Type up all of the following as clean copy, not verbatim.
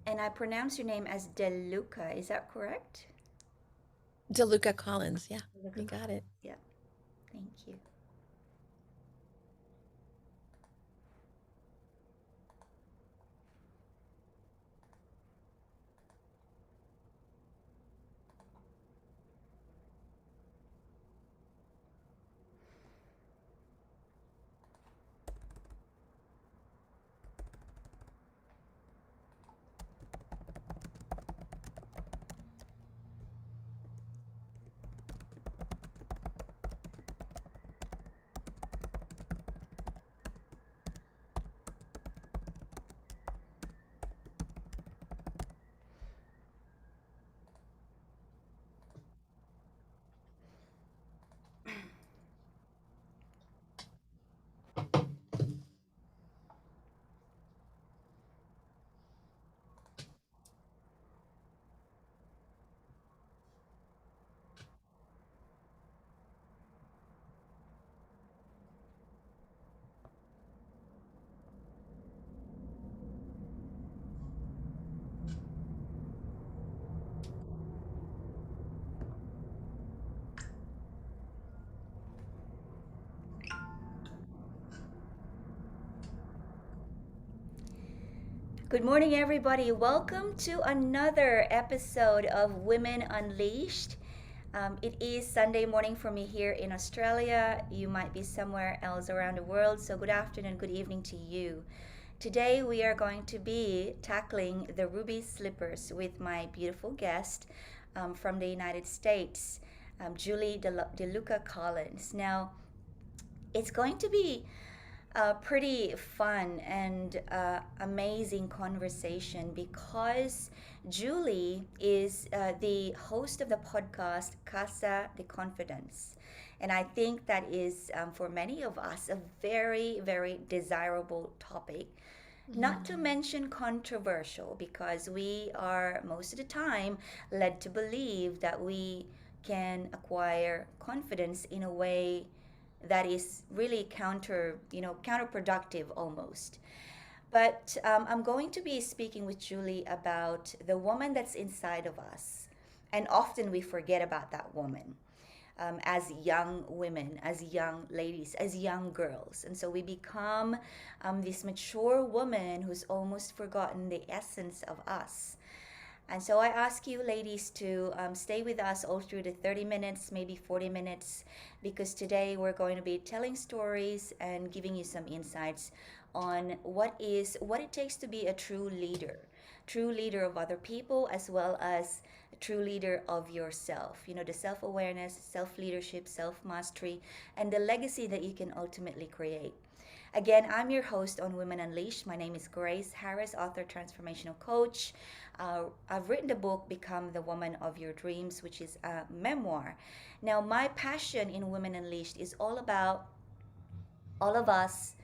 And I pronounce your name as DeLuca. Is that correct? DeLuca-Collins. Yeah, DeLuca you got it. Collins. Yeah. Thank you. Good morning, everybody. Welcome to another episode of Women Unleashed. It is Sunday morning for me here in Australia. You might be somewhere else around the world, so good afternoon, good evening to you. Today, we are going to be tackling the ruby slippers with my beautiful guest from the United States, Julie DeLuca Collins. Now, it's going to be a pretty fun and amazing conversation because Julie is the host of the podcast Casa de Confidence. And I think that is, for many of us, a very, very desirable topic. Not to Mm. mention controversial, because we are most of the time led to believe that we can acquire confidence in a way that is really counterproductive almost. But I'm going to be speaking with Julie about the woman that's inside of us. And often we forget about that woman as young women, as young ladies, as young girls. And so we become this mature woman who's almost forgotten the essence of us. And so I ask you, ladies, to stay with us all through the 30 minutes, maybe 40 minutes, because today we're going to be telling stories and giving you some insights on what it takes to be a true leader of other people, as well as a true leader of yourself. You know, the self awareness, self leadership, self mastery, and the legacy that you can ultimately create. Again, I'm your host on Women Unleashed. My name is Grace Harris, author, transformational coach. I've written the book Become the Woman of Your Dreams, which is a memoir. Now, my passion in Women Unleashed is all about all of us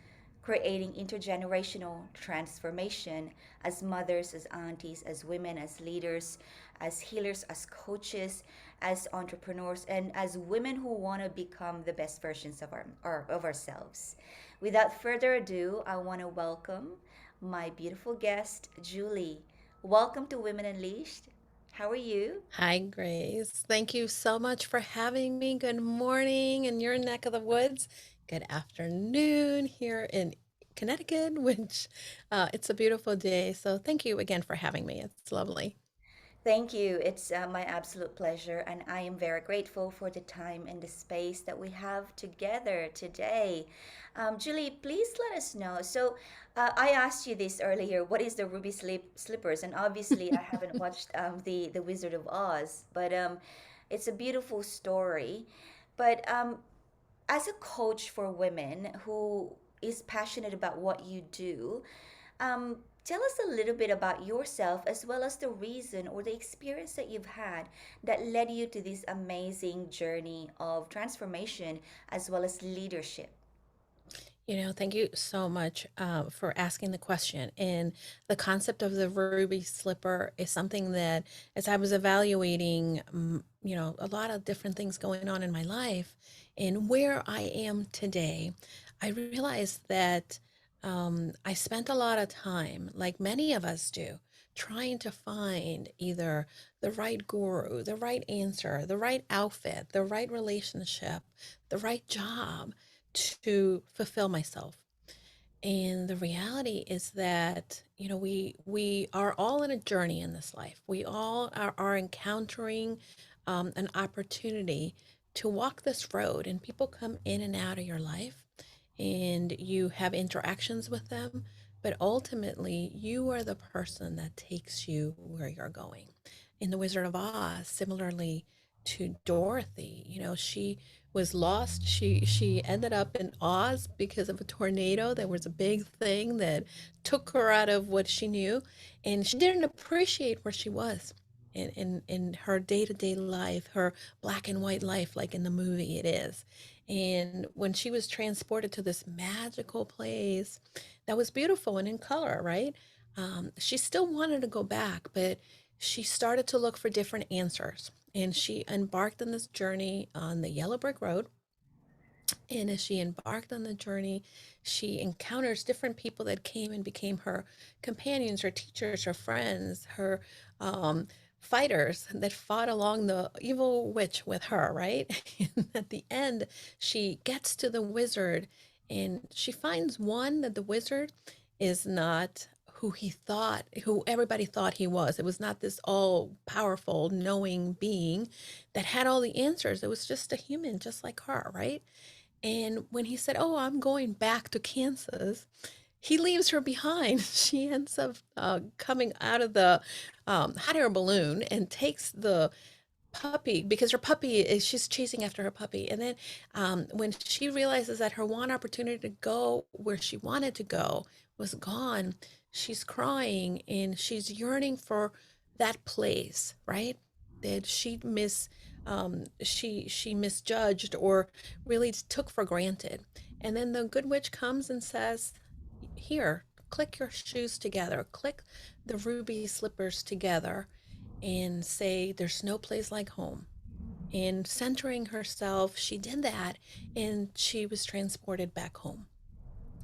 creating intergenerational transformation as mothers, as aunties, as women, as leaders, as healers, as coaches, as entrepreneurs, and as women who want to become the best versions of of ourselves. Without further ado, I want to welcome my beautiful guest, Julie. Welcome to Women Unleashed. How are you? Hi, Grace. Thank you so much for having me. Good morning in your neck of the woods. Good afternoon here in Connecticut, which it's a beautiful day. So thank you again for having me. It's lovely. Thank you. It's my absolute pleasure, and I am very grateful for the time and the space that we have together today. Julie, please let us know. So, I asked you this earlier. What is the Slippers? And obviously, I haven't watched the Wizard of Oz, but it's a beautiful story. But as a coach for women who is passionate about what you do, tell us a little bit about yourself as well as the reason or the experience that you've had that led you to this amazing journey of transformation as well as leadership. Thank you so much for asking the question. And the concept of the ruby slipper is something that, as I was evaluating, a lot of different things going on in my life and where I am today, I realized that I spent a lot of time, like many of us do, trying to find either the right guru, the right answer, the right outfit, the right relationship, the right job to fulfill myself. And the reality is that, we are all in a journey in this life. We all are encountering an opportunity to walk this road, and people come in and out of your life, and you have interactions with them. But ultimately, you are the person that takes you where you're going. In The Wizard of Oz, similarly to Dorothy, she was lost. She ended up in Oz because of a tornado. There was a big thing that took her out of what she knew, and she didn't appreciate where she was in her day-to-day life, her black and white life, like in the movie it is. And when she was transported to this magical place that was beautiful and in color, right? She still wanted to go back, but she started to look for different answers. And she embarked on this journey on the yellow brick road. And as she embarked on the journey, she encounters different people that came and became her companions, her teachers, her friends, her um, fighters that fought along the evil witch with her, right? And at the end, she gets to the wizard, and she finds one, that the wizard is not who everybody thought he was. It was not this all powerful, knowing being that had all the answers. It was just a human, just like her, right? And when he said, "Oh, I'm going back to Kansas," he leaves her behind. She ends up coming out of the hot air balloon and takes the puppy, because her puppy is, she's chasing after her puppy. And then when she realizes that her one opportunity to go where she wanted to go was gone, she's crying and she's yearning for that place, right? That she misjudged or really took for granted. And then the good witch comes and says, "Here, click your shoes together, click the ruby slippers together, and say, there's no place like home." And centering herself, she did that, and she was transported back home.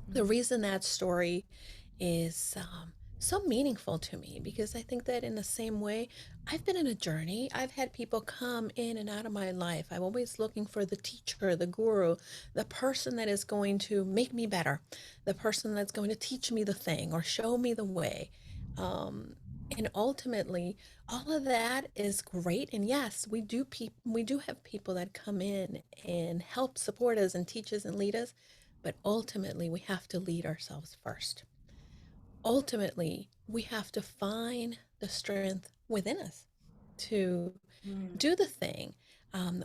The Mm. reason that story is so meaningful to me, because I think that in the same way, I've been in a journey. I've had people come in and out of my life. I'm always looking for the teacher, the guru, the person that is going to make me better, the person that's going to teach me the thing or show me the way. Um, and ultimately, all of that is great. And yes, we do have people that come in and help support us and teach us and lead us. But ultimately, we have to lead ourselves first. Ultimately, we have to find the strength within us to Mm. do the thing.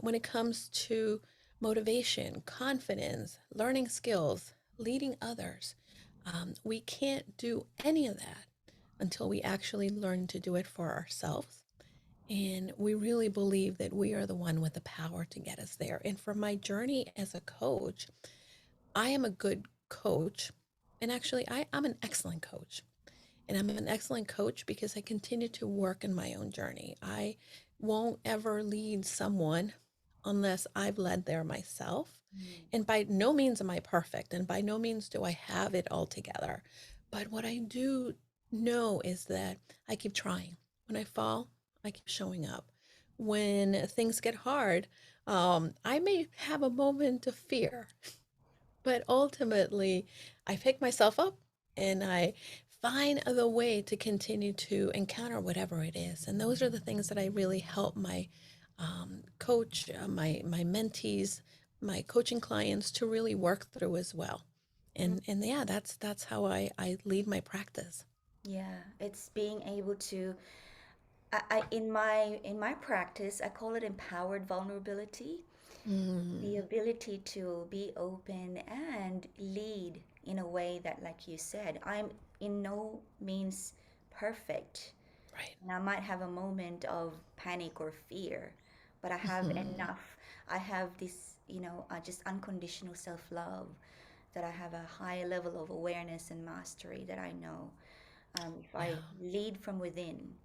When it comes to motivation, confidence, learning skills, leading others, we can't do any of that until we actually learn to do it for ourselves. And we really believe that we are the one with the power to get us there. And for my journey as a coach, I am a good coach. And actually, I'm an excellent coach. And I'm an excellent coach because I continue to work in my own journey. I won't ever lead someone unless I've led there myself. Mm. And by no means am I perfect, and by no means do I have it all together. But what I do know is that I keep trying. When I fall, I keep showing up. When things get hard, I may have a moment of fear, but ultimately, I pick myself up and I find the way to continue to encounter whatever it is. And those are the things that I really help my coach, my mentees, my coaching clients to really work through as well. Mm. And yeah, that's how I lead my practice. Yeah, it's being able to in my practice, I call it empowered vulnerability. The Mm, ability to be open and lead in a way that, like you said, I'm in no means perfect. right. And I might have a moment of panic or fear, but I have Hmm. enough. I have this, just unconditional self love, that I have a high level of awareness and mastery that I know if I Yeah. lead from within.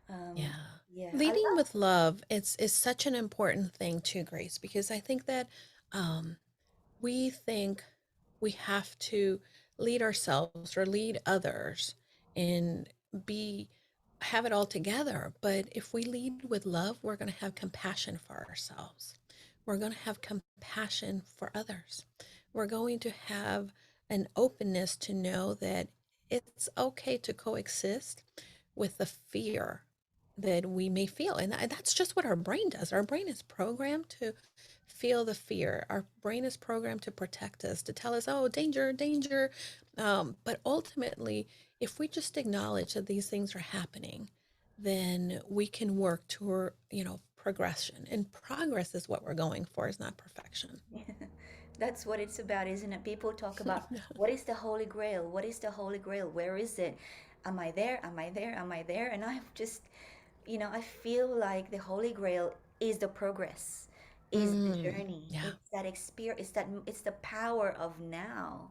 Um, Yeah. yeah, I Leading love. with love, it's is such an important thing too, Grace, because I think that um, we think we have to lead ourselves or lead others in be have it all together. But if we lead with love, we're going to have compassion for ourselves. We're going to have compassion for others. We're going to have an openness to know that it's okay to coexist with the fear that we may feel. And that's just what our brain does. Our brain is programmed to feel the fear. Our brain is programmed to protect us, to tell us, oh, danger, danger. But ultimately, if we just acknowledge that these things are happening, then we can work toward, progression. And progress is what we're going for, is not perfection. That's what it's about, isn't it? People talk about what is the Holy Grail? What is the Holy Grail? Where is it? Am I there? Am I there? Am I there? And I'm just, I feel like the Holy Grail is the progress, is the journey. Yeah. It's that experience. It's the power of now.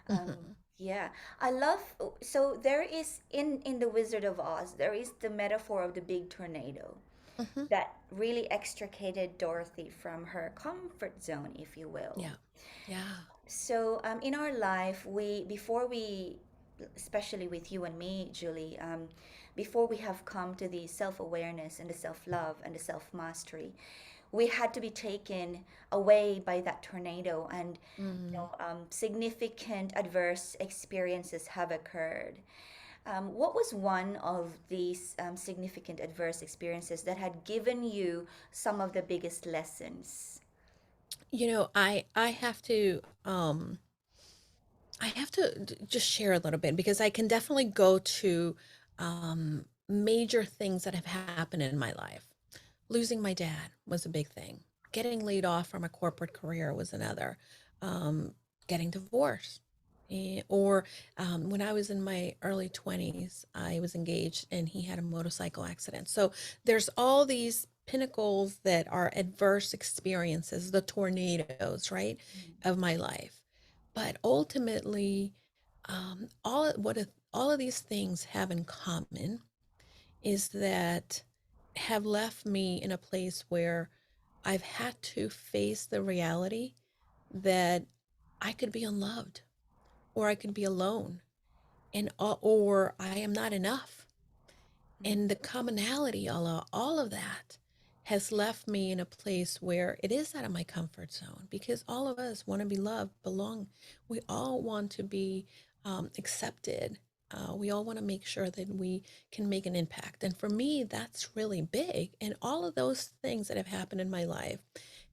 Um, Hmm. yeah, I love. So there is in the Wizard of Oz, there is the metaphor of the big tornado Hmm. that really extricated Dorothy from her comfort zone, if you will. Yeah. Yeah. So in our life, before we, especially with you and me, Julie, before we have come to the self-awareness and the self-love and the self-mastery, we had to be taken away by that tornado, and Mm. significant adverse experiences have occurred. What was one of these significant adverse experiences that had given you some of the biggest lessons? I have to just share a little bit because I can definitely go to major things that have happened in my life. Losing my dad was a big thing. Getting laid off from a corporate career was another. Um, Getting divorced. Or when I was in my early 20s, I was engaged and he had a motorcycle accident. So there's all these pinnacles that are adverse experiences, the tornadoes, right, of my life. But ultimately, all of these things have in common is that have left me in a place where I've had to face the reality that I could be unloved or I could be alone and or I am not enough. Mm, And the commonality, all of that has left me in a place where it is out of my comfort zone because all of us want to be loved, belong. We all want to be accepted. We all want to make sure that we can make an impact. And for me, that's really big. And all of those things that have happened in my life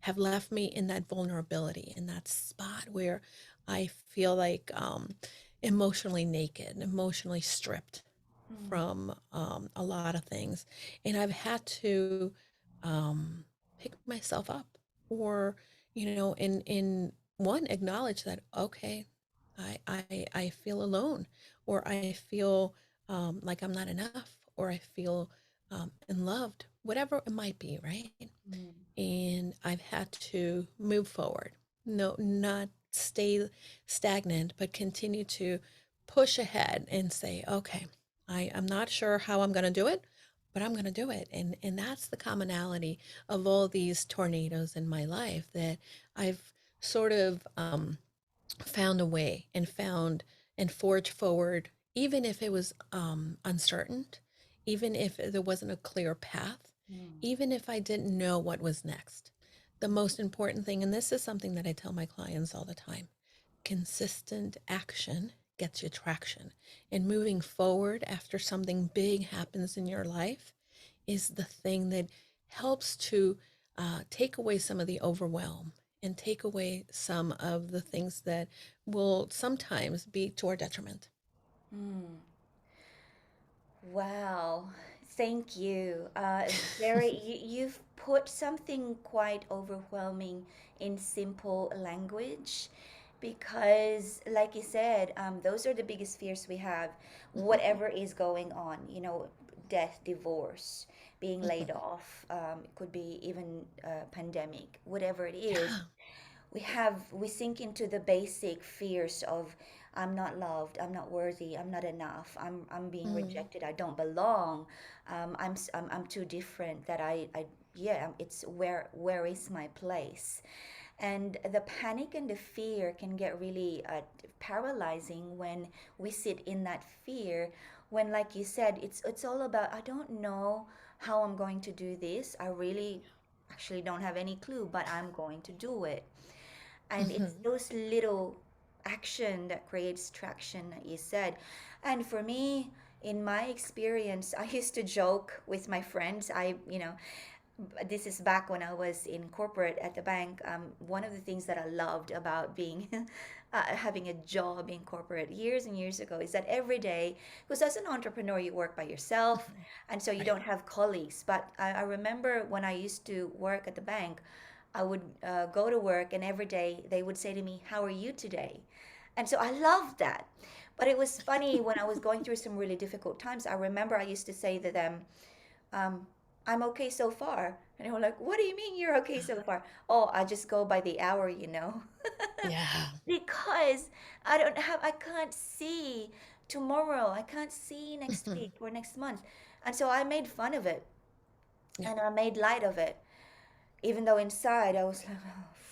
have left me in that vulnerability, in that spot where I feel like emotionally naked, emotionally stripped mm, from a lot of things. And I've had to um, pick myself up or, in one, acknowledge that, okay, I feel alone or I feel like I'm not enough or I feel unloved, whatever it might be, right? mm, And I've had to move forward. No, not stay stagnant, but continue to push ahead and say, okay, I'm not sure how I'm going to do it, but I'm going to do it. And that's the commonality of all these tornadoes in my life that I've sort of found a way and found and forged forward, even if it was uncertain, even if there wasn't a clear path, mm, even if I didn't know what was next. The most important thing, and this is something that I tell my clients all the time, consistent action gets you traction. And moving forward after something big happens in your life is the thing that helps to take away some of the overwhelm and take away some of the things that will sometimes be to our detriment. mm. Wow, thank you. You've put something quite overwhelming in simple language because, like you said, those are the biggest fears we have. Mhm, Whatever is going on, death, divorce, being laid mhm. off, it could be even a pandemic, whatever it is, Yeah. we sink into the basic fears of I'm not loved, I'm not worthy, I'm not enough, I'm being Mm, rejected, I don't belong, I'm too different, that I yeah, it's where is my place. And the panic and the fear can get really paralyzing when we sit in that fear. When, like you said, it's all about, I don't know how I'm going to do this. I really actually don't have any clue, but I'm going to do it. And it's Mhm. those little action that creates traction that you said. And for me, in my experience, I used to joke with my friends. This is back when I was in corporate at the bank. One of the things that I loved about being having a job in corporate years and years ago is that every day, because as an entrepreneur, you work by yourself, Mhm. and so you Right. don't have colleagues. But I remember when I used to work at the bank, I would go to work, and every day they would say to me, "How are you today?" And so I loved that. But it was funny when I was going through some really difficult times. I remember I used to say to them, um, I'm okay so far. And they were like, what do you mean you're okay so far? Oh, I just go by the hour, you know? Yeah. Because I can't see tomorrow. I can't see next Mhm. week or next month. And so I made fun of it Yeah. and I made light of it, even though inside I was like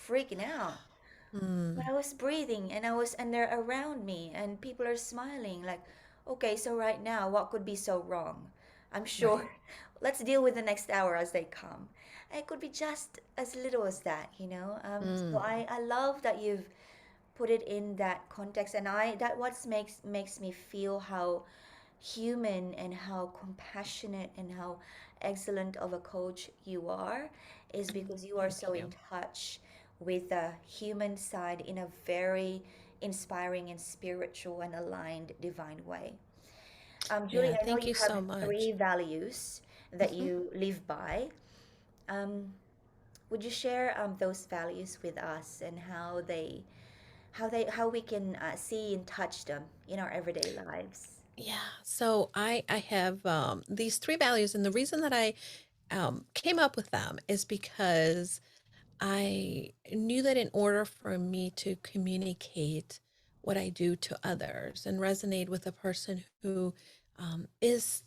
freaking out. But Mm. I was breathing and they're around me and people are smiling like, okay, so right now, what could be so wrong? I'm Right. sure. Let's deal with the next hour as they come. And it could be just as little as that, you know? So Mm. I love that you've put it in that context and that what makes me feel how human and how compassionate and how excellent of a coach you are is because you are Thank so in you. touch with the human side in a very inspiring and spiritual and aligned divine way. Julie, Yeah. I know Thank you you have so much. 3 values that Mhm. you live by. Um, would you share those values with us and how we can see and touch them in our everyday lives? Yeah. So I have these three values, and the reason that I came up with them is because I knew that in order for me to communicate what I do to others and resonate with a person who is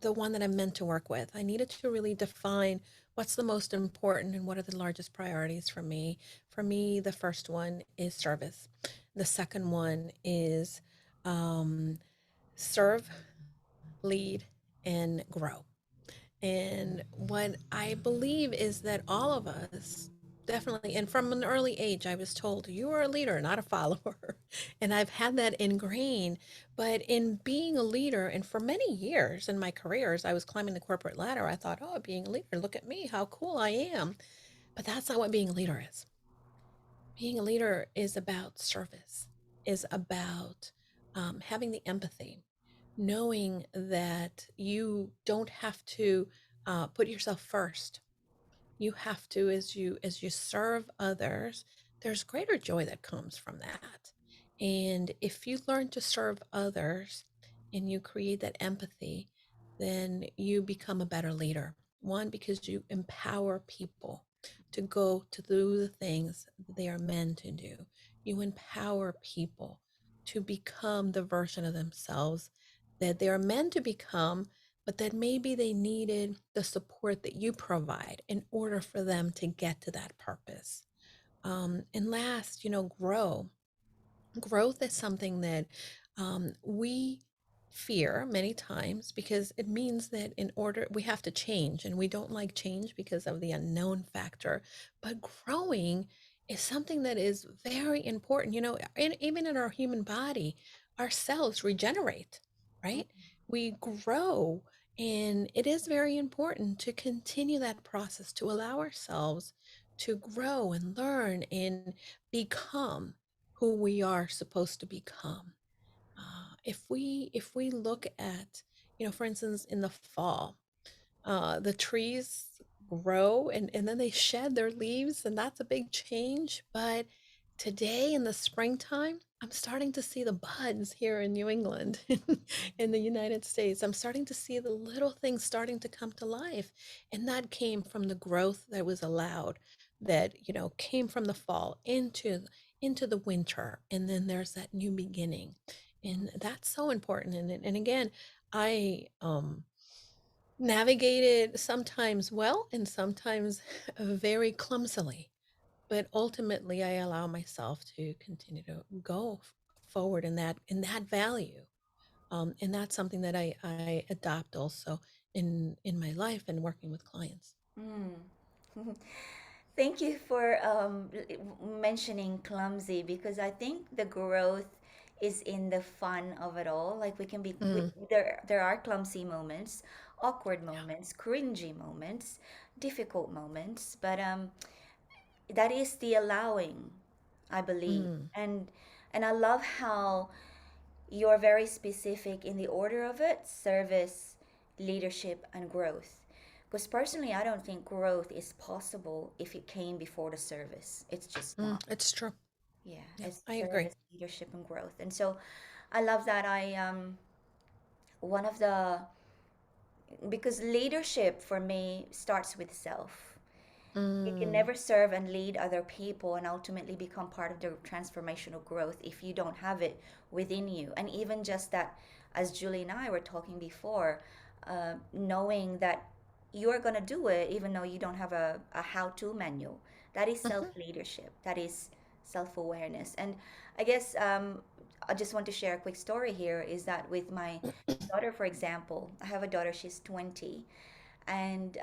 the one that I'm meant to work with, I needed to really define what's the most important and what are the largest priorities for me. For me, the first one is service. The second one is um, serve, lead, and grow. And what I believe is that all of us definitely, and from an early age, I was told, you are a leader, not a follower. And I've had that ingrained. But in being a leader, and for many years in my careers, I was climbing the corporate ladder. I thought, oh, being a leader, look at me, how cool I am. But that's not what being a leader is. Being a leader is about service, is about having the empathy, knowing that you don't have to put yourself first. You have to, as you serve others, there's greater joy that comes from that. And if you learn to serve others and you create that empathy, then you become a better leader. One, because you empower people to go to do the things that they are meant to do. You empower people to become the version of themselves that they are meant to become, but that maybe they needed the support that you provide in order for them to get to that purpose. And last, grow. Growth is something that we fear many times because it means that in order we have to change, and we don't like change because of the unknown factor. But growing is something that is very important. Even in our human body, our cells regenerate, right? We grow, and it is very important to continue that process, to allow ourselves to grow and learn and become who we are supposed to become. If we look at, for instance, in the fall, the trees grow and then they shed their leaves, and that's a big change. But today in the springtime, I'm starting to see the buds here in New England, in the United States. I'm starting to see the little things starting to come to life. And that came from the growth that was allowed, that, came from the fall into the winter. And then there's that new beginning. And that's so important. And again, I navigated sometimes well and sometimes very clumsily. but ultimately I allow myself to continue to go forward in that value. And that's something that I adopt also in my life and working with clients. Mm. Thank you for mentioning clumsy, because I think the growth is in the fun of it all. Like Mm, there are clumsy moments, awkward yeah. moments, cringy moments, difficult moments, but that is the allowing, I believe. Mm, And I love how you're very specific in the order of it: service, leadership, and growth. Because personally, I don't think growth is possible if it came before the service. It's just not. it's true. Yeah, Yeah, it's I agree. service, leadership, and growth. And so I love that. One of the, because leadership for me starts with self. You can Mm, never serve and lead other people and ultimately become part of the transformational growth if you don't have it within you. And even just that, as Julie and I were talking before, knowing that you are going to do it even though you don't have a how to manual. That is self mhm. leadership. That is self awareness. And I guess I just want to share a quick story here is that with my daughter, for example, I have a daughter, she's 20. And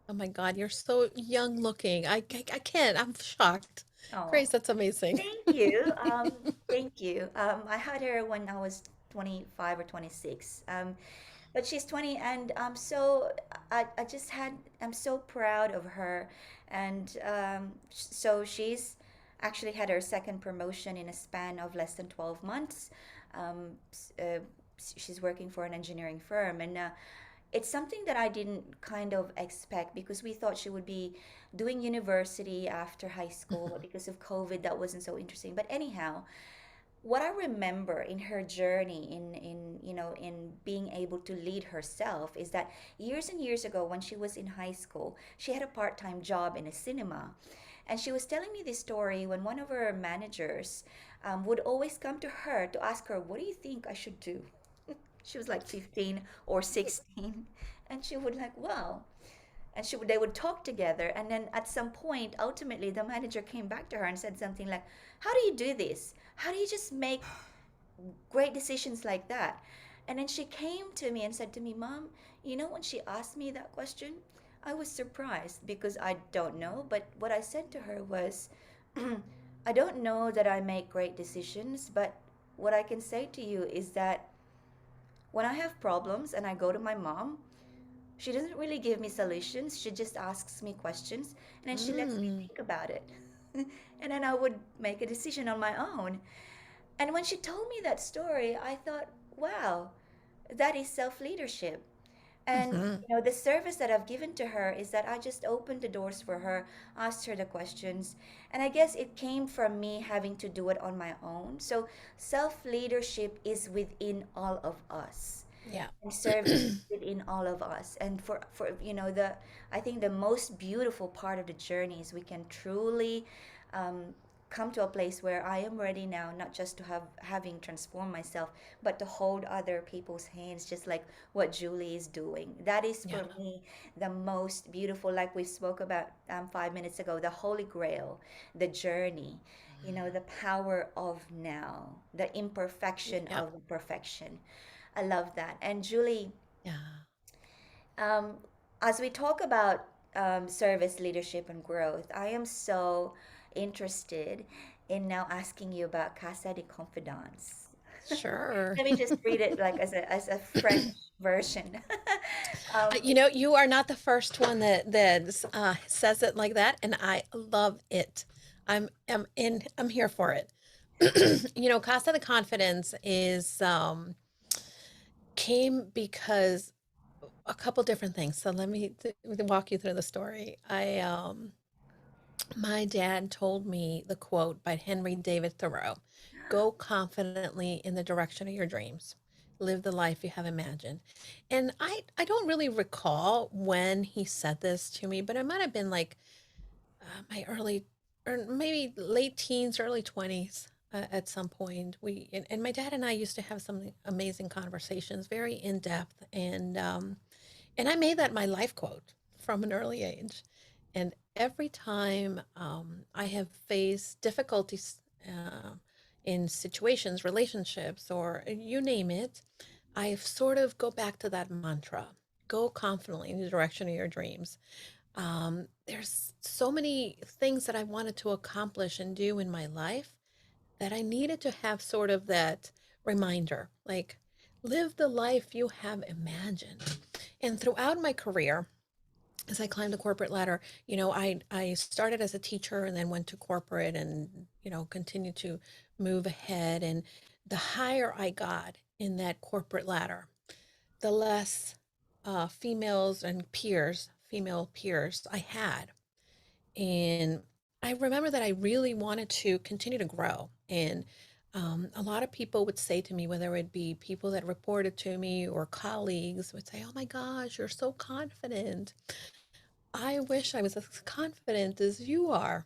Oh my God, you're so young looking. I can't. I'm shocked. oh, Grace, that's amazing. thank you. Thank you. I had her when I was 25 or 26. But she's 20, and I just had, I'm so proud of her. And so she's actually had her second promotion in a span of less than 12 months. She's working for an engineering firm, and it's something that I didn't kind of expect, because we thought she would be doing university after high school, but because of COVID, that wasn't so interesting. But anyhow, what I remember in her journey in being able to lead herself is that years and years ago, when she was in high school, she had a part-time job in a cinema. And she was telling me this story when one of her managers would always come to her to ask her, "What do you think I should do?" She was like 15 or 16, and she would like, "Wow." And they would talk together, and then at some point, ultimately, the manager came back to her and said something like, "How do you do this? How do you just make great decisions like that?" And then she came to me and said to me, "Mom, when she asked me that question, I was surprised because I don't know. But what I said to her was, I don't know that I make great decisions, but what I can say to you is that when I have problems and I go to my mom, she doesn't really give me solutions. She just asks me questions, and then she lets me Mm, think about it. And then I would make a decision on my own." And when she told me that story, I thought, wow, that is self leadership. And mhm. the service that I've given to her is that I just opened the doors for her, asked her the questions, and I guess it came from me having to do it on my own. So self leadership is within all of us, Yeah. and service within all of us. And for the I think the most beautiful part of the journey is we can truly um, come to a place where I am ready now, not just to having transformed myself, but to hold other people's hands, just like what Julie is doing. That is Yeah. for me the most beautiful, like we spoke about 5 minutes ago, the holy grail, the journey, the power of now, the imperfection Yep. of the perfection. I love that. And Julie, Yeah. um, as we talk about service, leadership, and growth, I am so interested in now asking you about Casa de Confidence. Sure. Let me just read it like as a French version. You know, you are not the first one that says it like that, and I love it. I'm here for it. You know, Casa de Confidence is came because a couple different things. So let me walk you through the story. I My dad told me the quote by Henry David Thoreau: "Go confidently in the direction of your dreams. Live the life you have imagined." And I don't really recall when he said this to me, but it might have been like my early or maybe late teens, early 20s. At some point, and my dad and I used to have some amazing conversations, very in depth, and I made that my life quote from an early age. And every time I have faced difficulties in situations, relationships, or you name it, I sort of go back to that mantra: go confidently in the direction of your dreams. There's so many things that I wanted to accomplish and do in my life that I needed to have sort of that reminder, like, live the life you have imagined. And throughout my career, as I climbed the corporate ladder, I started as a teacher and then went to corporate and, continued to move ahead. And the higher I got in that corporate ladder, the less females and female peers I had. And I remember that I really wanted to continue to grow. And a lot of people would say to me, whether it be people that reported to me or colleagues, would say, "Oh my gosh, you're so confident. I wish I was as confident as you are."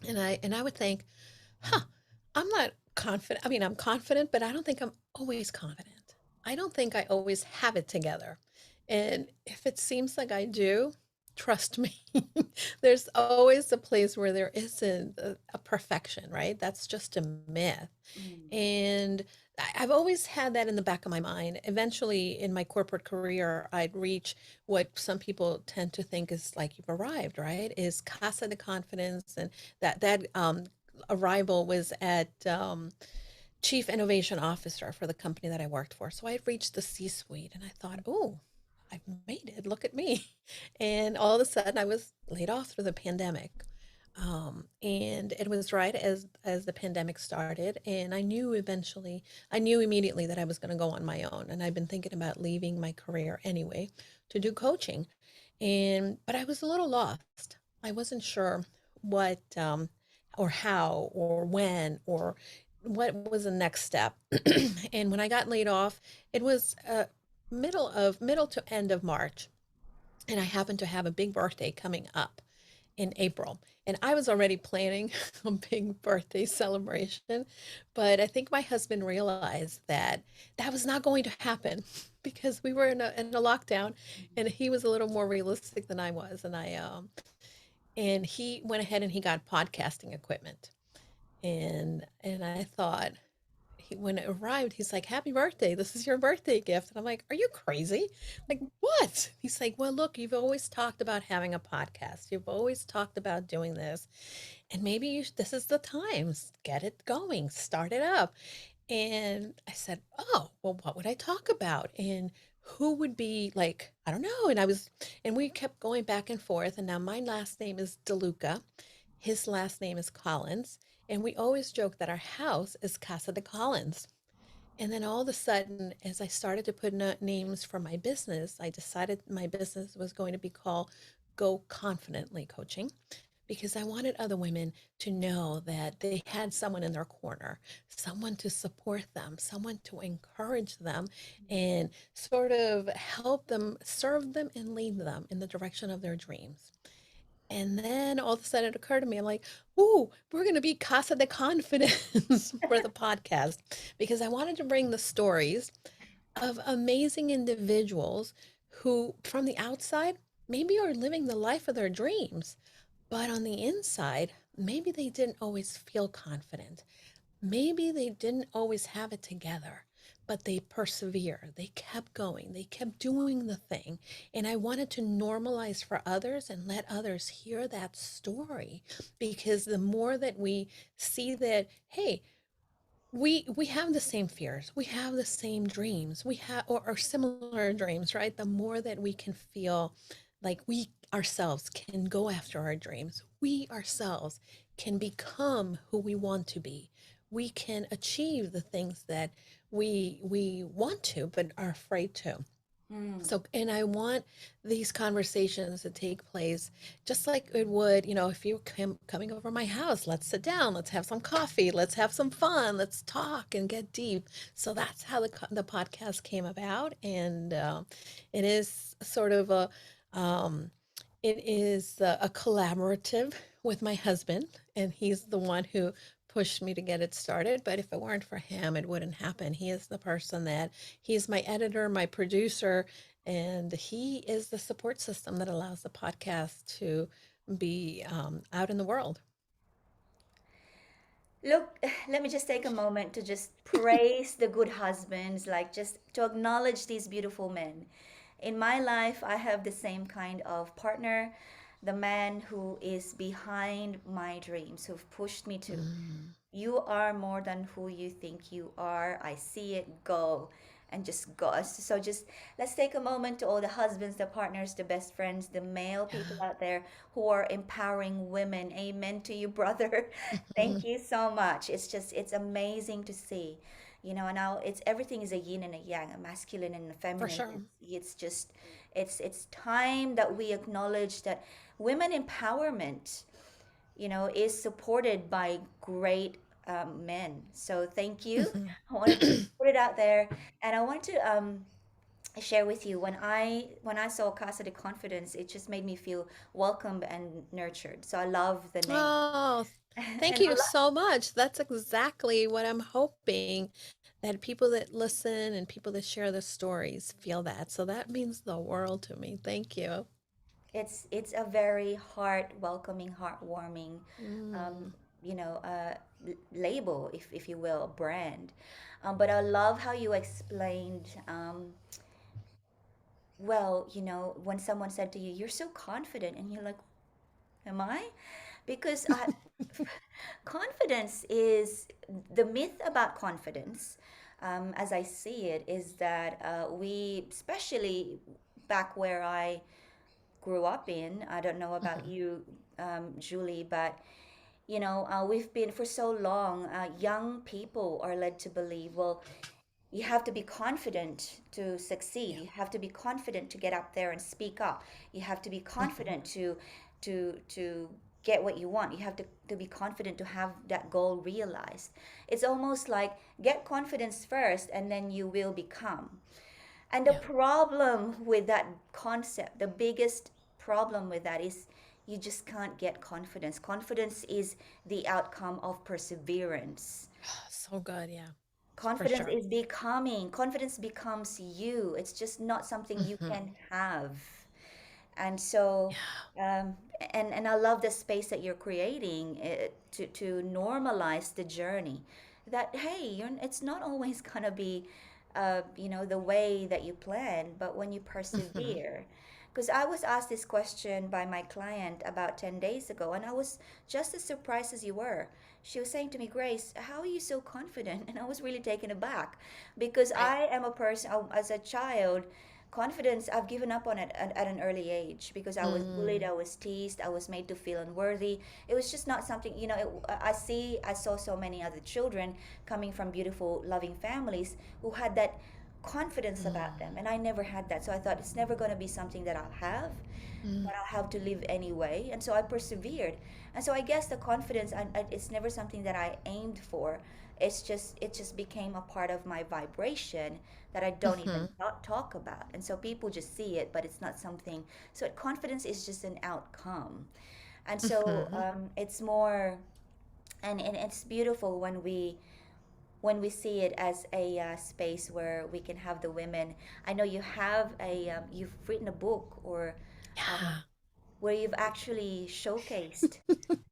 And I would think, huh, I'm not confident. I mean, I'm confident, but I don't think I'm always confident. I don't think I always have it together. And if it seems like I do, trust me, there's always a place where there isn't a perfection, right? That's just a myth. Mm. And I've always had that in the back of my mind. Eventually, in my corporate career, I'd reach what some people tend to think is like you've arrived, right? Is Casa de Confidence, and that arrival was at Chief Innovation Officer for the company that I worked for. So I had reached the C-suite, and I thought, oh, I've made it. Look at me. And all of a sudden, I was laid off through the pandemic. And it was right as the pandemic started, and I knew immediately that I was going to go on my own, and I've been thinking about leaving my career anyway to do coaching. And but I was a little lost. I wasn't sure what or how or when or what was the next step. And when I got laid off, it was middle to end of March, and I happened to have a big birthday coming up in April. And I was already planning a big birthday celebration, but I think my husband realized that that was not going to happen because we were in a lockdown, and he was a little more realistic than I was. And he went ahead and he got podcasting equipment. And I thought, when it arrived, he's like, "Happy birthday. This is your birthday gift." And I'm like, "Are you crazy? Like, what?" He's like, "Well, look, you've always talked about having a podcast. You've always talked about doing this. And maybe this is the time. Get it going, start it up." And I said, "Oh, well, what would I talk about? And who would be like, I don't know." And we kept going back and forth. And now my last name is DeLuca. His last name is Collins. And we always joke that our house is Casa de Collins. And then all of a sudden, as I started to put names for my business, I decided my business was going to be called Go Confidently Coaching, because I wanted other women to know that they had someone in their corner, someone to support them, someone to encourage them, and sort of help them, serve them, and lead them in the direction of their dreams. And then all of a sudden it occurred to me, I'm like, "Ooh, we're going to be Casa de Confidence for the podcast," because I wanted to bring the stories of amazing individuals who, from the outside, maybe are living the life of their dreams, but on the inside, maybe they didn't always feel confident. Maybe they didn't always have it together, but they persevered. They kept going. They kept doing the thing. And I wanted to normalize for others and let others hear that story, because the more that we see that, hey, we have the same fears, we have the same dreams, we have or similar dreams, right? The more that we can feel like we ourselves can go after our dreams, we ourselves can become who we want to be, we can achieve the things that we want to but are afraid to. Mm. So, and I want these conversations to take place just like it would, if you come coming over my house, let's sit down, let's have some coffee, let's have some fun, let's talk and get deep. So that's how the podcast came about. And it is sort of um, a collaborative with my husband, and he's the one who pushed me to get it started. But if it weren't for him, it wouldn't happen. He is the person that he's my editor, my producer, And he is the support system that allows the podcast to be out in the world. Look, let me just take a moment to just praise the good husbands, like just to acknowledge these beautiful men. In my life, I have the same kind of partner, the man who is behind my dreams, who've pushed me to. Mm. You are more than who you think you are. I see it. Go and just go. So just let's take a moment to all the husbands, the partners, the best friends, the male people Yeah. out there who are empowering women. Amen to you, brother. Thank Mhm. you so much. It's just it's amazing to see. You know, and now it's everything is a yin and a yang, a masculine and a For feminine. sure. It's just it's time that we acknowledge that women empowerment, you know, is supported by great men. So thank you. Mhm. I wanted to just put it out there, and I want to share with you when I saw Casa de Confidence, it just made me feel welcomed and nurtured. So I love the name, Oh, thank and I you love so much. That's exactly what I'm hoping, that people that listen and people that share the stories feel that. So that means the world to me. Thank you. it's a very heart welcoming, heartwarming, um, Mm. you know, label, if you will, a brand. But I love how you explained. Well, you know, when someone said to you, "You're so confident," and you're like, "Am I?" Because confidence is the myth about confidence, as I see it, is that we, especially back where I grew up in, I don't know about Mhm. you, Julie, but you know, we've been for so long, young people are led to believe, well, you have to be confident to succeed. Yeah. You have to be confident to get up there and speak up. You have to be Mhm. confident to get what you want. You have to be confident to have that goal realized. It's almost like get confidence first and then you will become. And the Yeah. problem with that concept, the biggest problem with that is you just can't get confidence. Confidence is the outcome of perseverance. So good. Yeah. For Confidence sure. is becoming, confidence becomes you. It's just not something you Mhm. can have. And so, Yeah. um, and I love the space that you're creating, to normalize the journey. That hey, it's not always gonna be, you know, the way that you plan, but when you Mhm. persevere. Because I was asked this question by my client about 10 days ago, and I was just as surprised as you were. She was saying to me, Grace, how are you so confident? And I was really taken aback because Right. I am a person, as a child, confidence, I've given up on it at an early age because I was bullied, Mm. I was teased, I was made to feel unworthy. It was just not something, you know, I saw so many other children coming from beautiful, loving families who had that confidence about them. Mm. And I never had that. So I thought it's never going to be something that I'll have, Mm. but I'll have to live anyway. And so I persevered. And so I guess the confidence, it's never something that I aimed for. It just became a part of my vibration that I don't even Mhm. talk about. And so people just see it, but it's not something. So confidence is just an outcome. And so Mhm. it's more, and it's beautiful when we see it as a space where we can have the women. I know you have you've written a book or um, Yeah. where you've actually showcased.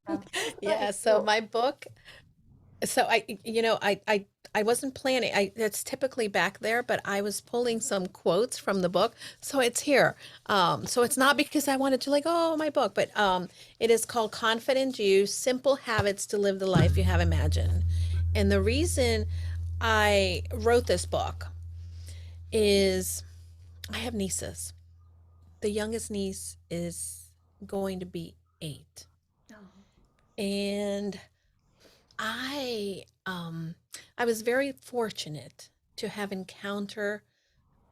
Tell us about Yeah. this So book. my book, so I wasn't planning. It's typically back there, but I was pulling some quotes from the book, so it's here. So it's not because I wanted to, like, oh, my book, but it is called Confident You: Simple Habits to Live the Life You Have Imagined. And the reason I wrote this book is I have nieces. The youngest niece is going to be 8. Oh. And I um I was very fortunate to have encountered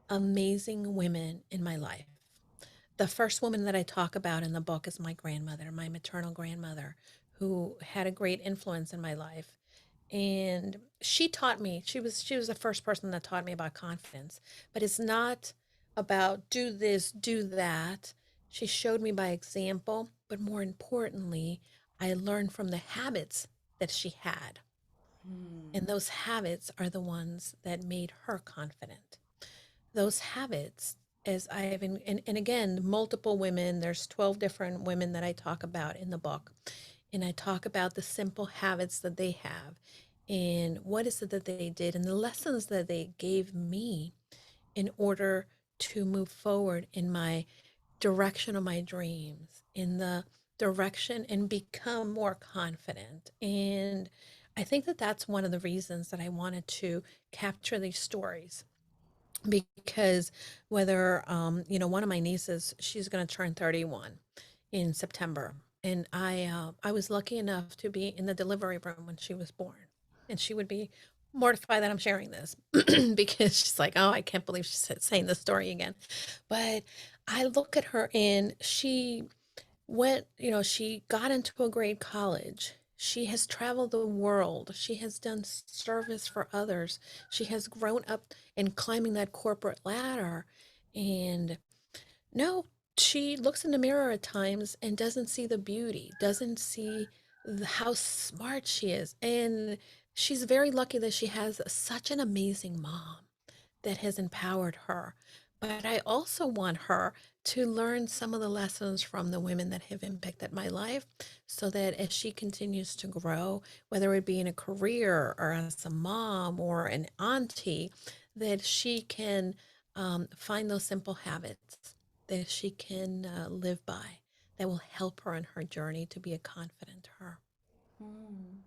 amazing women in my life. The first woman that I talk about in the book is my grandmother, my maternal grandmother, who had a great influence in my life. And she taught me, she was the first person that taught me about confidence. But it's not about do this, do that. She showed me by example, but more importantly, I learned from the habits that she had. Hmm. And those habits are the ones that made her confident. Those habits as I've and again, multiple women, there's 12 different women that I talk about in the book. And I talk about the simple habits that they have and what is it that they did and the lessons that they gave me in order to move forward in my direction of my dreams, in the direction and become more confident. And I think that that's one of the reasons that I wanted to capture these stories because whether one of my nieces, she's going to turn 31 in September, and I was lucky enough to be in the delivery room when she was born, and she would be mortified that I'm sharing this because she's like, oh, I can't believe she's saying this story again. But I look at her, and she got into a great college. She has traveled the world. She has done service for others. She has grown up in climbing that corporate ladder. And no, she looks in the mirror at times and doesn't see the beauty, doesn't see how smart she is. And she's very lucky that she has such an amazing mom that has empowered her. But I also want her to learn some of the lessons from the women that have impacted my life so that as she continues to grow, whether it be in a career or as a mom or an auntie, that she can find those simple habits that she can live by that will help her in her journey to be a confident her. Hmm.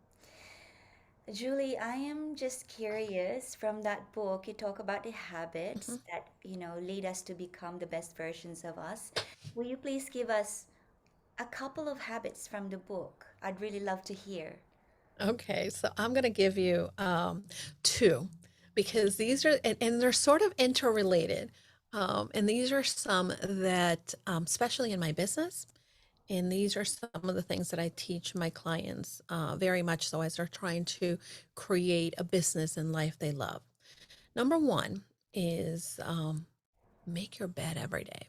Julie, I am just curious from that book, you talk about the habits Mhm. that, lead us to become the best versions of us. Will you please give us a couple of habits from the book? I'd really love to hear. Okay, so I'm going to give you two because these are, and they're sort of interrelated. And these are some that, especially in my business, and these are some of the things that I teach my clients very much so as they're trying to create a business and life they love. Number one is make your bed every day.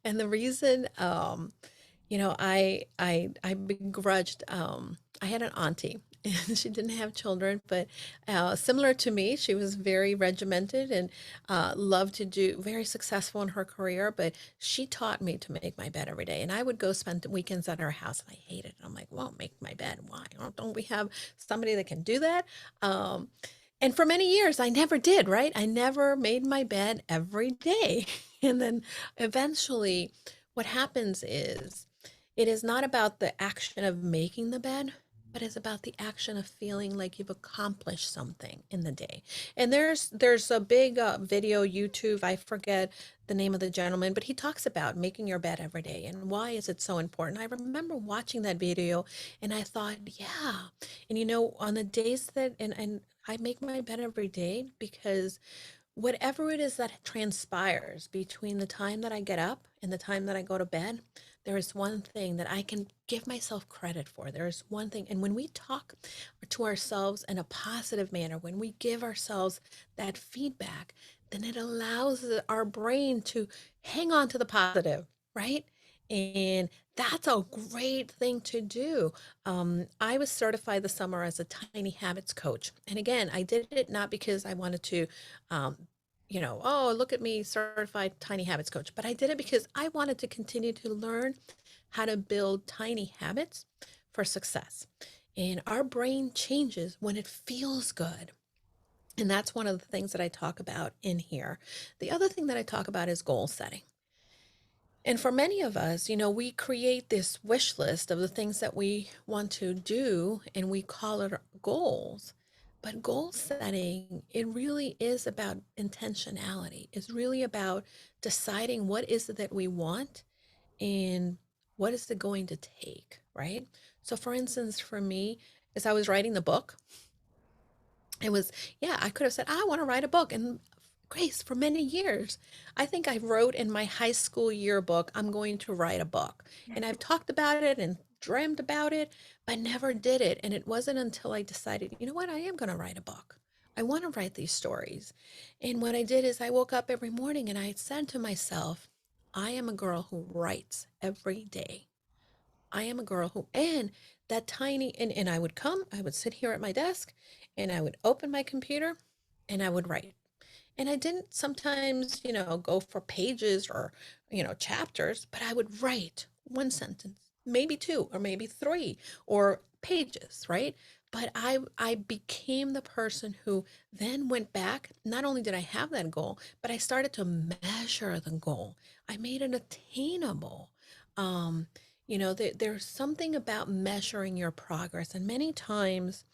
And the reason, I begrudged. I had an auntie, and she didn't have children, but similar to me, she was very regimented and loved to do very successful in her career. But she taught me to make my bed every day, and I would go spend the weekends at her house, and I hated it. I'm like, well, make my bed. Why? Don't we have somebody that can do that? And for many years, I never did, right? I never made my bed every day. And then eventually, what happens is it is not about the action of making the bed, but it's about the action of feeling like you've accomplished something in the day. And there's a big video YouTube. I forget the name of the gentleman, but he talks about making your bed every day and why is it so important. I remember watching that video and I thought, yeah. And on the days that and I make my bed every day because whatever it is that transpires between the time that I get up and the time that I go to bed, there is one thing that I can give myself credit for. There is one thing. And when we talk to ourselves in a positive manner, when we give ourselves that feedback, then it allows our brain to hang on to the positive, right? And that's a great thing to do. I was certified this summer as a tiny habits coach. And again, I did it not because I wanted to um, oh, look at me, certified tiny habits coach. But I did it because I wanted to continue to learn how to build tiny habits for success. And our brain changes when it feels good. And that's one of the things that I talk about in here. The other thing that I talk about is goal setting. And for many of us, we create this wish list of the things that we want to do and we call it goals. But goal setting, it really is about intentionality. It's really about deciding what is it that we want and what is it going to take, right? So for instance, for me, as I was writing the book, it was, yeah, I could have said, I want to write a book. And Grace, for many years, I think I wrote in my high school yearbook, I'm going to write a book. And I've talked about it and dreamed about it, but never did it. And it wasn't until I decided, you know what, I am going to write a book. I want to write these stories. And what I did is I woke up every morning and I said to myself, I am a girl who writes every day. I am a girl who, and that tiny, and I would come, I would sit here at my desk and I would open my computer and I would write. And I didn't sometimes, go for pages or, chapters, but I would write one sentence, maybe two, or maybe three, or pages, right? But I became the person who then went back. Not only did I have that goal, but I started to measure the goal. I made it attainable. Um, there's something about measuring your progress, and many times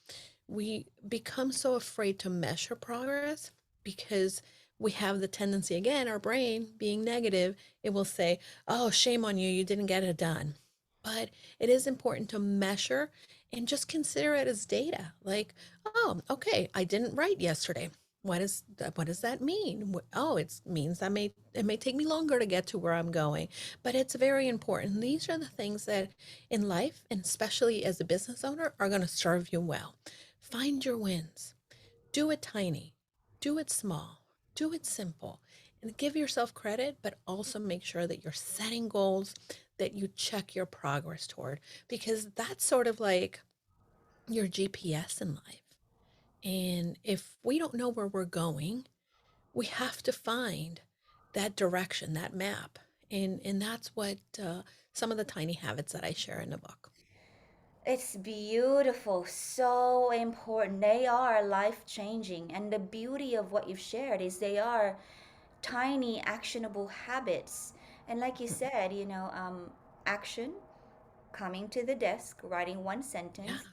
we become so afraid to measure progress because we have the tendency, again, our brain being negative, it will say, oh, shame on you, you didn't get it done. But it is important to measure and just consider it as data. Like, oh, okay, I didn't write yesterday. What does that mean? Oh, it means it may take me longer to get to where I'm going, but it's very important. These are the things that in life, and especially as a business owner, are going to serve you well. Find your wins. Do it tiny, do it small, do it simple, and give yourself credit, but also make sure that you're setting goals that you check your progress toward, because that's sort of like your GPS in life. And if we don't know where we're going, we have to find that direction, that map. And that's what some of the tiny habits that I share in the book. It's beautiful, so important. They are life changing. And the beauty of what you've shared is they are tiny, actionable habits. And like you said, action, coming to the desk, writing one Yeah. sentence,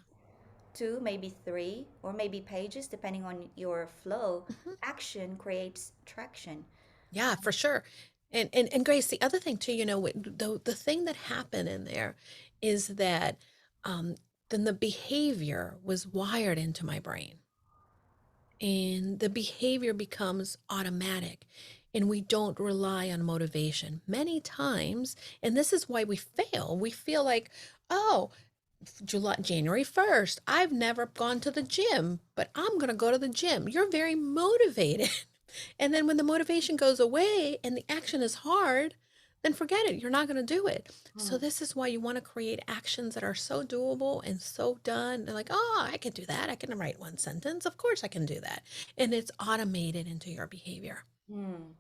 two, maybe three, or maybe pages, depending on your flow. Mhm. Action creates traction. Yeah, for sure. And Grace, the other thing too, the thing that happened in there is that um, then the behavior was wired into my brain, and the behavior becomes automatic, and we don't rely on motivation many times. And this is why we fail. We feel like, oh, January 1st, I've never gone to the gym, but I'm going to go to the gym. You're very motivated. And then when the motivation goes away and the action is hard, then forget it. You're not going to do it. So Hmm. this is why you want to create actions that are so doable and so done. And like, oh, I can do that. I can write one sentence. Of course I can do that. And it's automated into your behavior. Hmm.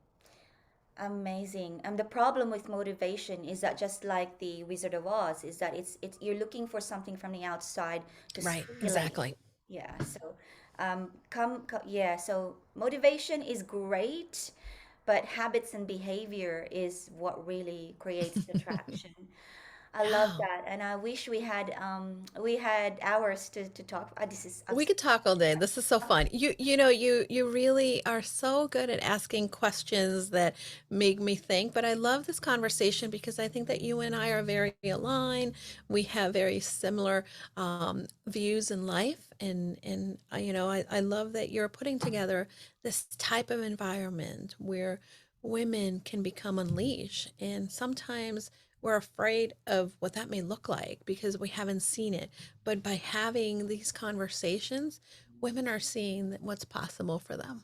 Amazing. The problem with motivation is that just like the Wizard of Oz, is that it's you're looking for something from the outside to Right. stimulate you. Exactly. Yeah. So, yeah. So motivation is great, but habits and behavior is what really creates the traction. I love Yeah. that, and I wish we had hours to talk. This is I'm We so could talk all day. This is so fun. You really are so good at asking questions that make me think. But I love this conversation because I think that you and I are very aligned. We have very similar views in life, and I love that you're putting together this type of environment where women can become unleashed. And sometimes we're afraid of what that may look like because we haven't seen it, but by having these conversations, women are seeing what's possible for them.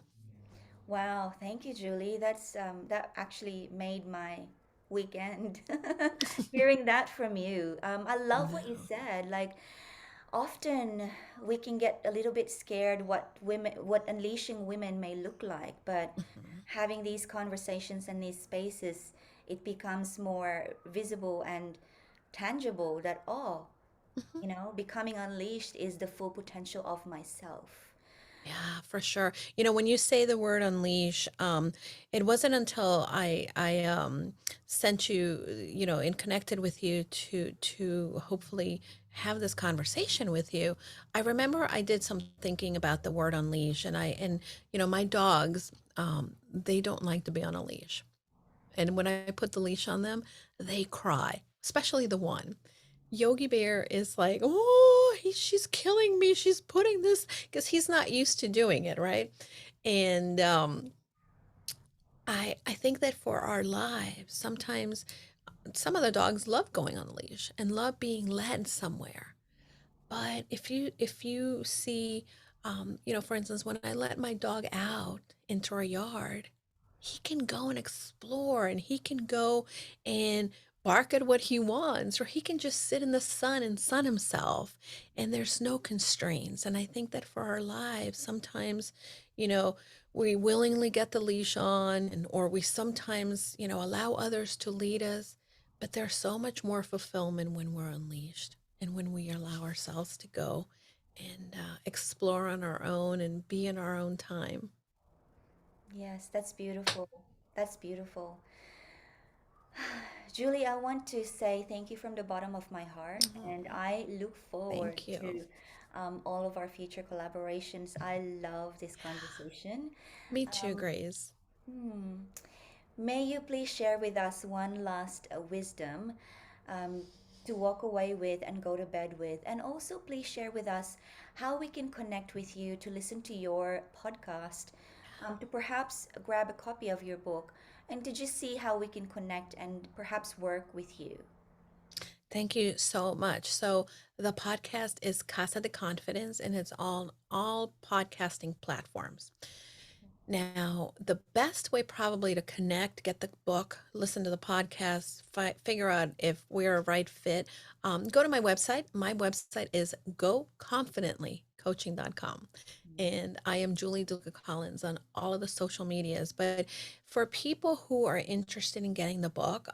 Wow, thank you, Julie. That actually made my weekend. Hearing that from you. I love what you No. said. Like often we can get a little bit scared what unleashing women may look like, but Mhm. having these conversations and these spaces, it becomes more visible and tangible that Mhm. becoming unleashed is the full potential of myself. Yeah, for sure. When you say the word unleash, it wasn't until I sent you, and connected with you to hopefully have this conversation with you. I remember I did some thinking about the word unleash, and my dogs, they don't like to be on a leash. And when I put the leash on them, they cry, especially the one. Yogi Bear is like, oh, she's killing me. She's putting this because he's not used to doing it, right? And I think that for our lives, sometimes some of the dogs love going on the leash and love being led somewhere. But if you see, for instance, when I let my dog out into our yard, he can go and explore, and he can go and bark at what he wants, or he can just sit in the sun and sun himself, and there's no constraints. And I think that for our lives, sometimes, you know, we willingly get the leash on, and or we sometimes, allow others to lead us, but there's so much more fulfillment when we're unleashed and when we allow ourselves to go and explore on our own and be in our own time. Yes, that's beautiful. That's beautiful. Julie, I want to say thank you from the bottom of my heart, and Oh, I look forward thank you. to all of our future collaborations. I love this conversation. Me too, Um, Grace. hmm. May you please share with us one last wisdom um, to walk away with and go to bed with. And also, please share with us how we can connect with you to listen to your podcast, to perhaps grab a copy of your book, and to just see how we can connect and perhaps work with you. Thank you so much. So the podcast is Casa de Confidence, and it's on all podcasting platforms. Now, the best way probably to connect, get the book, listen to the podcast, figure out if we're a right fit, go to my website. My website is goconfidentlycoaching.com. And I am Julie Lucca-Collins on all of the social medias. But for people who are interested in getting the book,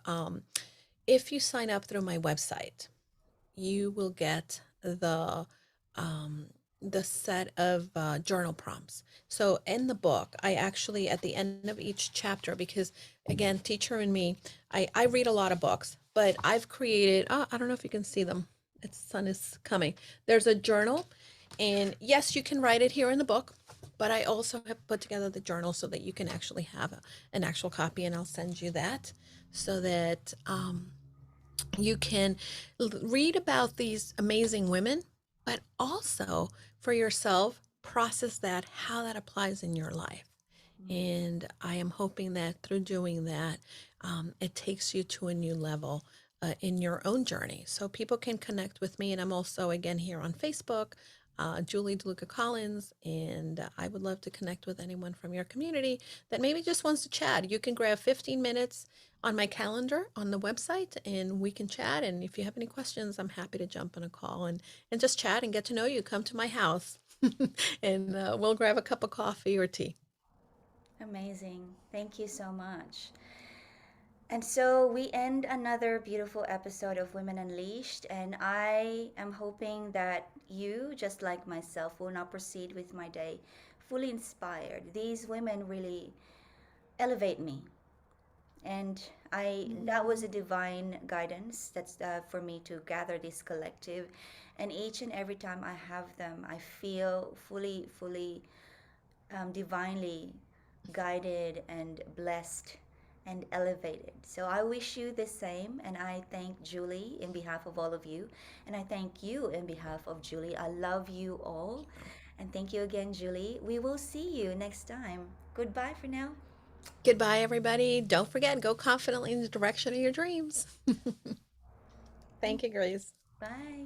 if you sign up through my website, you will get um, the set of journal prompts. So in the book, I actually at the end of each chapter, because again, teacher and me, I read a lot of books, but I've created. Oh, I don't know if you can see them. Its sun is coming. There's a journal, and yes, you can write it here in the book. But I also have put together the journal so that you can actually have an actual copy, and I'll send you that so that you can read about these amazing women, but also for yourself, process that, how that applies in your life. Mm. And I am hoping that through doing that, it takes you to a new level in your own journey. So people can connect with me. And I'm also, again, here on Facebook, Julie DeLuca Collins. And I would love to connect with anyone from your community that maybe just wants to chat. You can grab 15 minutes on my calendar on the website and we can chat. And if you have any questions, I'm happy to jump on a call and just chat and get to know you. Come to my house and we'll grab a cup of coffee or tea. Amazing. Thank you so much. And so we end another beautiful episode of Women Unleashed. And I am hoping that you, just like myself, will now proceed with my day fully inspired. These women really elevate me. And that was a divine guidance that's for me to gather this collective. And each and every time I have them, I feel fully divinely guided and blessed and elevated. So I wish you the same, and I thank Julie in behalf of all of you, and I thank you in behalf of Julie. I love you all, and thank you again, Julie. We will see you next time. Goodbye for now. Goodbye, everybody. Don't forget, go confidently in the direction of your dreams. Thank Thank you, you. Grace. Bye.